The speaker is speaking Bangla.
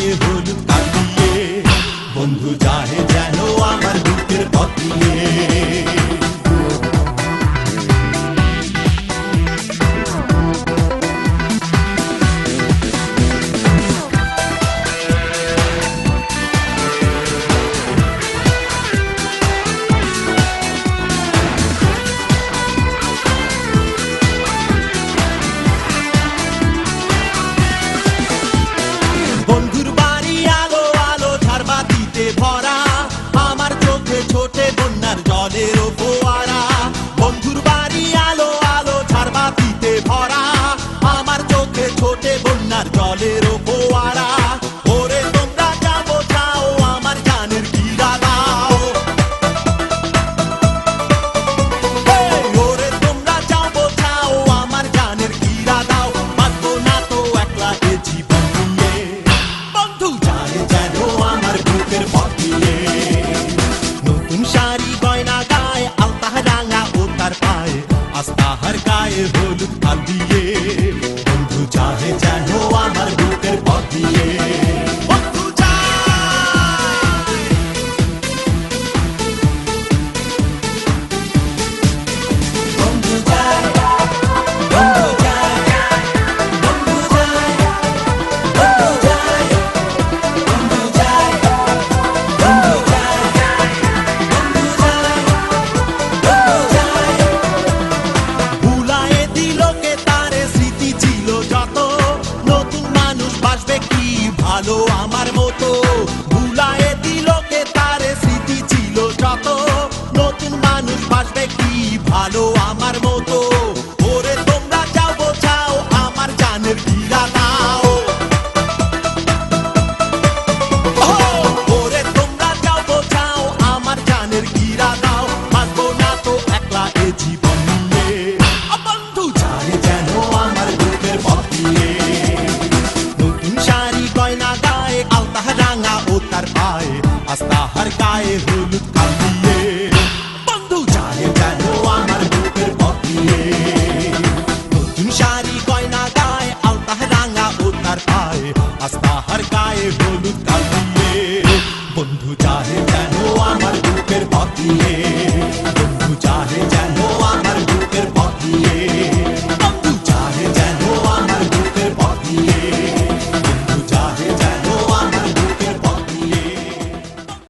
গায়ে হলুদ কাটিয়ে বন্ধু যায় যেন আমার বুকের পথ দিয়ে। বন্ধুর বাড়ি আলো আলো ঝাড়বাতিতে ভরা, আমার চোখে ছোটে বন্যার জলের ফোয়ারা। বন্ধুর বাড়ি আলো আলো ঝাড়বাতিতে ভরা, আমার চোখে ছোটে বন্যার জলের ফোয়ারা। ওরে তোমরা যা বোঝাও আমার জানের কিরা দাও, ওরে তোমরা যা বোঝাও আমার জানের কিরা দাও। বাঁচবো না তো একলা এ জীবন নিয়ে, বন্ধু যায় যেন আমার বুকের পথ দিয়ে। নতুন শাড়ি গয়না গায়ে আলতা রাঙা ও তার পায়ে, আজ তাহার গায়ে হলুদ খাল দিয়ে। বন্ধু যায় যেন আমার বুকের পথ দিয়ে। বন্ধু যায়, বন্ধু যায়, বন্ধু যায়, বন্ধু যায়, বন্ধু যায়, বন্ধু যায়, বন্ধু যায়, বন্ধু যায়, বন্ধু যায়। ভুলায়ে দিল কে তারে স্মৃতি ছিল যত, নতুন মানুষ বাসবে কি ভালো আমার মতো। ভুলায়ে দিল কে তারে স্মৃতি ছিল যত, নতুন মানুষ বাসবে কি ভালো আমার মতো। ওরে তোমরা যাও বোঝাও আমার জানের কিরা দাও, ওরে তোমরা যাও বোঝাও আমার জানের কিরা দাও। বাঁচবো না তো একলা এ জীবন নিয়ে, বন্ধু যায় যেন আমার বুকের পথ দিয়ে। নতুন শাড়ি গয়না গায়ে আলতা রাঙা ও তার পায়ে, আজ তাহার গায়ে হলুদ খাল দিয়ে।